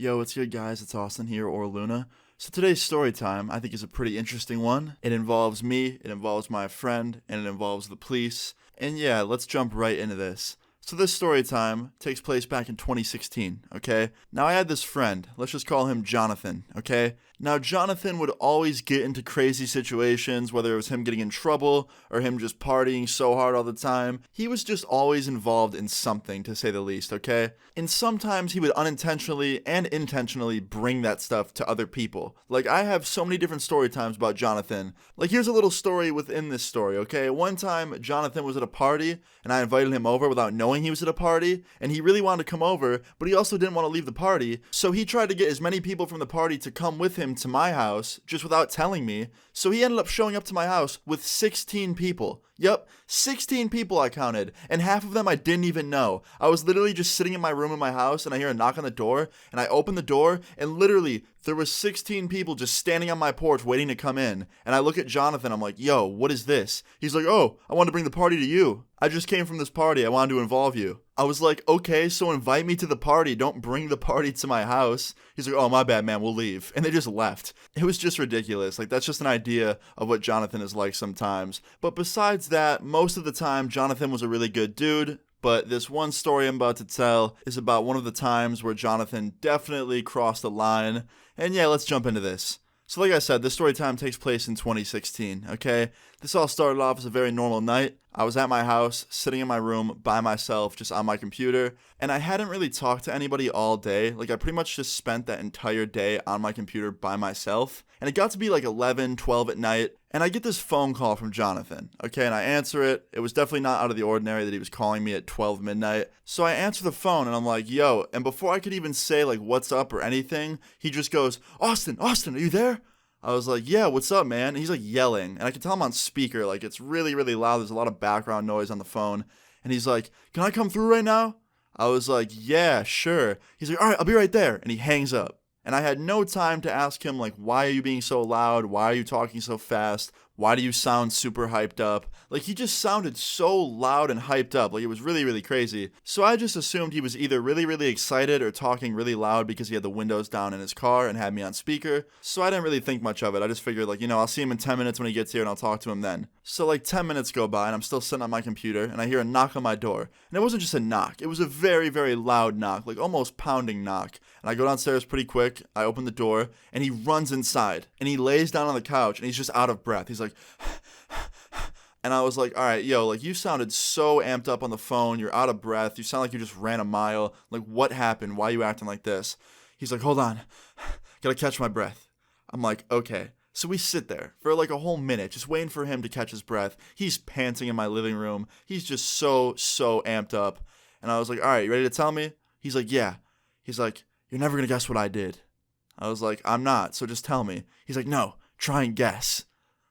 Yo, what's good, guys? It's Austin here, or Luna. So today's story time, I think, is a pretty interesting one. It involves me, it involves my friend, and it involves the police. And yeah, let's jump right into this. So this story time takes place back in 2016, okay? Now I had this friend, let's just call him Jonathan, okay? Now Jonathan would always get into crazy situations, whether it was him getting in trouble or him just partying so hard all the time. He was just always involved in something, to say the least, okay? And sometimes he would unintentionally and intentionally bring that stuff to other people. Like, I have so many different story times about Jonathan. Like, here's a little story within this story, okay? One time, Jonathan was at a party, and I invited him over without knowing he was at a party, and he really wanted to come over, but he also didn't want to leave the party, so he tried to get as many people from the party to come with him to my house, just without telling me. So he ended up showing up to my house with 16 people. Yep, 16 people I counted, and half of them I didn't even know. I was literally just sitting in my room in my house, and I hear a knock on the door, and I open the door, and literally, there was 16 people just standing on my porch waiting to come in. And I look at Jonathan, I'm like, yo, what is this? He's like, oh, I wanted to bring the party to you. I just came from this party, I wanted to involve you. I was like, okay, so invite me to the party, don't bring the party to my house. He's like, oh, my bad, man, we'll leave. And they just left. It was just ridiculous. Like, that's just an idea of what Jonathan is like sometimes. But besides that, most of the time, Jonathan was a really good dude. But this one story I'm about to tell is about one of the times where Jonathan definitely crossed the line. And yeah, let's jump into this. So like I said, this story time takes place in 2016, okay? This all started off as a very normal night. I was at my house, sitting in my room by myself, just on my computer, and I hadn't really talked to anybody all day. Like, I pretty much just spent that entire day on my computer by myself, and it got to be like 11, 12 at night, and I get this phone call from Jonathan, okay, and I answer it. It was definitely not out of the ordinary that he was calling me at 12 midnight, so I answer the phone, and I'm like, yo, and before I could even say, like, what's up or anything, he just goes, Austin, are you there? I was like, yeah, what's up, man? And he's like yelling, and I can tell him on speaker, like it's really, really loud. There's a lot of background noise on the phone, and he's like, can I come through right now? I was like, yeah, sure. He's like, all right, I'll be right there, and he hangs up. And I had no time to ask him, like, why are you being so loud? Why are you talking so fast? Why do you sound super hyped up? Like, he just sounded so loud and hyped up. Like, it was really, really crazy. So I just assumed he was either really, really excited or talking really loud because he had the windows down in his car and had me on speaker. So I didn't really think much of it. I just figured, like, I'll see him in 10 minutes when he gets here and I'll talk to him then. So, like, 10 minutes go by and I'm still sitting on my computer and I hear a knock on my door. And it wasn't just a knock. It was a very, very loud knock, like almost pounding knock. And I go downstairs pretty quick. I open the door and he runs inside and he lays down on the couch and he's just out of breath. He's like, and I was like, all right, yo, like, you sounded so amped up on the phone. You're out of breath. You sound like you just ran a mile. Like, what happened? Why are you acting like this? He's like, hold on. Gotta catch my breath. I'm like, okay. So we sit there for like a whole minute, just waiting for him to catch his breath. He's panting in my living room. He's just so amped up. And I was like, all right, you ready to tell me? He's like, yeah. He's like, you're never gonna guess what I did. I was like, I'm not, so just tell me. He's like, no, try and guess.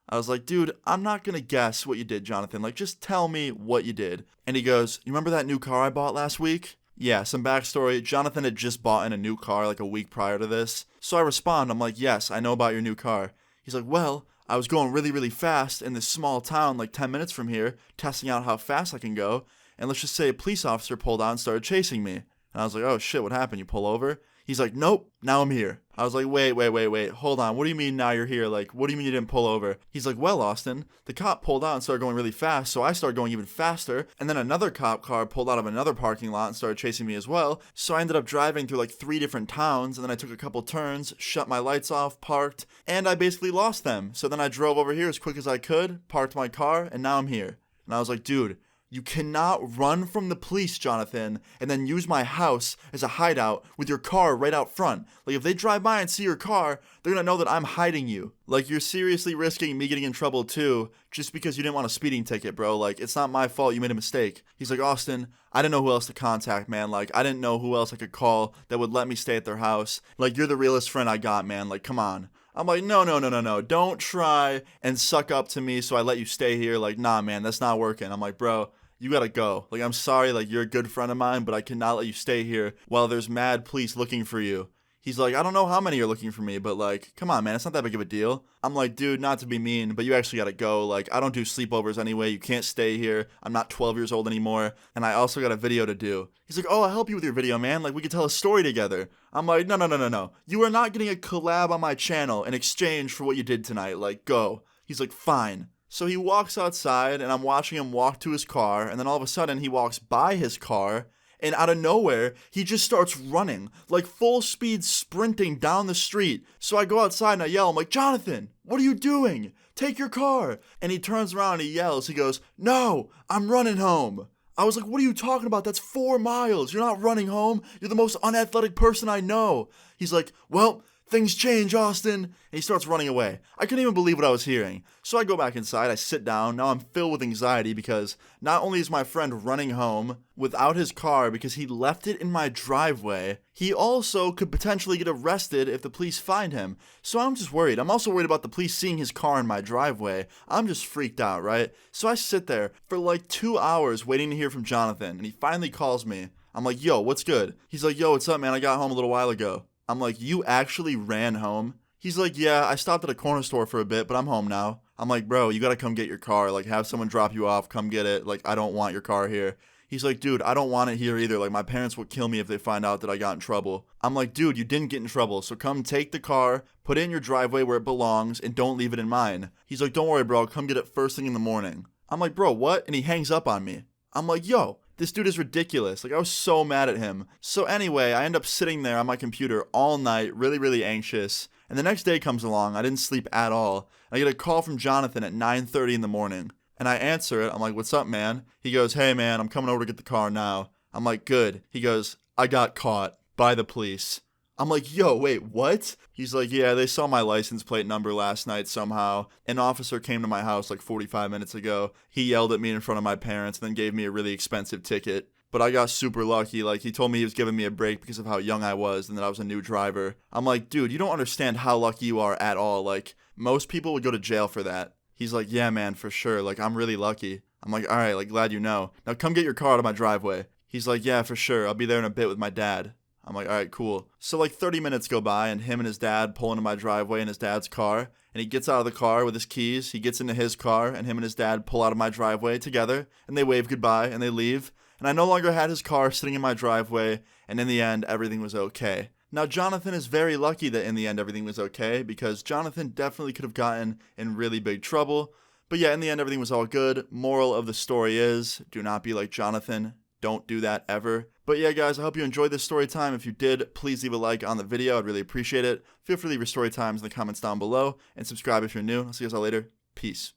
I was like, dude, I'm not going to guess what you did, Jonathan. Like, just tell me what you did. And he goes, you remember that new car I bought last week? Yeah, some backstory. Jonathan had just bought in a new car like a week prior to this. So I respond, I'm like, yes, I know about your new car. He's like, well, I was going really, really fast in this small town like 10 minutes from here, testing out how fast I can go. And let's just say a police officer pulled out and started chasing me. And I was like, oh shit, what happened? You pull over? He's like, nope, now I'm here. I was like, wait, hold on. What do you mean now you're here? Like, what do you mean you didn't pull over? He's like, well, Austin, the cop pulled out and started going really fast, so I started going even faster, and then another cop car pulled out of another parking lot and started chasing me as well, so I ended up driving through like 3 different towns, and then I took a couple turns, shut my lights off, parked, and I basically lost them. So then I drove over here as quick as I could, parked my car, and now I'm here. And I was like, dude, you cannot run from the police, Jonathan, and then use my house as a hideout with your car right out front. Like, if they drive by and see your car, they're gonna know that I'm hiding you. Like, you're seriously risking me getting in trouble too, just because you didn't want a speeding ticket, bro. Like, it's not my fault you made a mistake. He's like, Austin, I didn't know who else to contact, man. Like, I didn't know who else I could call that would let me stay at their house. Like, you're the realest friend I got, man. Like, come on. I'm like, no. Don't try and suck up to me so I let you stay here. Like, nah, man, that's not working. I'm like, bro, you gotta go. Like, I'm sorry, like, you're a good friend of mine, but I cannot let you stay here while there's mad police looking for you. He's like, I don't know how many are looking for me, but like, come on, man, it's not that big of a deal. I'm like, dude, not to be mean, but you actually gotta go. Like, I don't do sleepovers anyway. You can't stay here. I'm not 12 years old anymore. And I also got a video to do. He's like, oh, I'll help you with your video, man. Like, we could tell a story together. I'm like, no. You are not getting a collab on my channel in exchange for what you did tonight. Like, go. He's like, fine. So he walks outside, and I'm watching him walk to his car, and then all of a sudden, he walks by his car, and out of nowhere, he just starts running, like full speed sprinting down the street. So I go outside and I yell, I'm like, Jonathan, what are you doing? Take your car. And he turns around and he yells, he goes, no, I'm running home. I was like, what are you talking about? That's 4 miles. You're not running home. You're the most unathletic person I know. He's like, well, things change, Austin. And he starts running away. I couldn't even believe what I was hearing. So I go back inside, I sit down. Now I'm filled with anxiety because not only is my friend running home without his car because he left it in my driveway, he also could potentially get arrested if the police find him. So I'm just worried. I'm also worried about the police seeing his car in my driveway. I'm just freaked out, right? So I sit there for like 2 hours waiting to hear from Jonathan, and he finally calls me. I'm like, yo, what's good? He's like, yo, what's up, man? I got home a little while ago. I'm like, you actually ran home? He's like, yeah, I stopped at a corner store for a bit, but I'm home now. I'm like, bro, you gotta come get your car. Like, have someone drop you off, come get it. Like, I don't want your car here. He's like, dude, I don't want it here either. Like, my parents would kill me if they find out that I got in trouble. I'm like, dude, you didn't get in trouble. So come take the car, put it in your driveway where it belongs, and don't leave it in mine. He's like, don't worry, bro, I'll come get it first thing in the morning. I'm like, bro, what? And he hangs up on me. I'm like, yo, this dude is ridiculous. Like, I was so mad at him. So anyway, I end up sitting there on my computer all night, really anxious. And the next day comes along. I didn't sleep at all. I get a call from Jonathan at 9:30 in the morning. And I answer it. I'm like, what's up, man? He goes, hey, man, I'm coming over to get the car now. I'm like, good. He goes, I got caught by the police. I'm like, yo, wait, what? He's like, yeah, they saw my license plate number last night somehow. An officer came to my house like 45 minutes ago. He yelled at me in front of my parents and then gave me a really expensive ticket. But I got super lucky. Like, he told me he was giving me a break because of how young I was and that I was a new driver. I'm like, dude, you don't understand how lucky you are at all. Like, most people would go to jail for that. He's like, yeah, man, for sure. Like, I'm really lucky. I'm like, all right, like, glad you know. Now come get your car out of my driveway. He's like, yeah, for sure. I'll be there in a bit with my dad. I'm like, all right, cool. So like 30 minutes go by and him and his dad pull into my driveway in his dad's car. And he gets out of the car with his keys. He gets into his car and him and his dad pull out of my driveway together. And they wave goodbye and they leave. And I no longer had his car sitting in my driveway. And in the end, everything was okay. Now, Jonathan is very lucky that in the end everything was okay because Jonathan definitely could have gotten in really big trouble. But yeah, in the end, everything was all good. Moral of the story is, do not be like Jonathan. Don't do that ever. But yeah, guys, I hope you enjoyed this story time. If you did, please leave a like on the video. I'd really appreciate it. Feel free to leave your story times in the comments down below. And subscribe if you're new. I'll see you guys all later. Peace.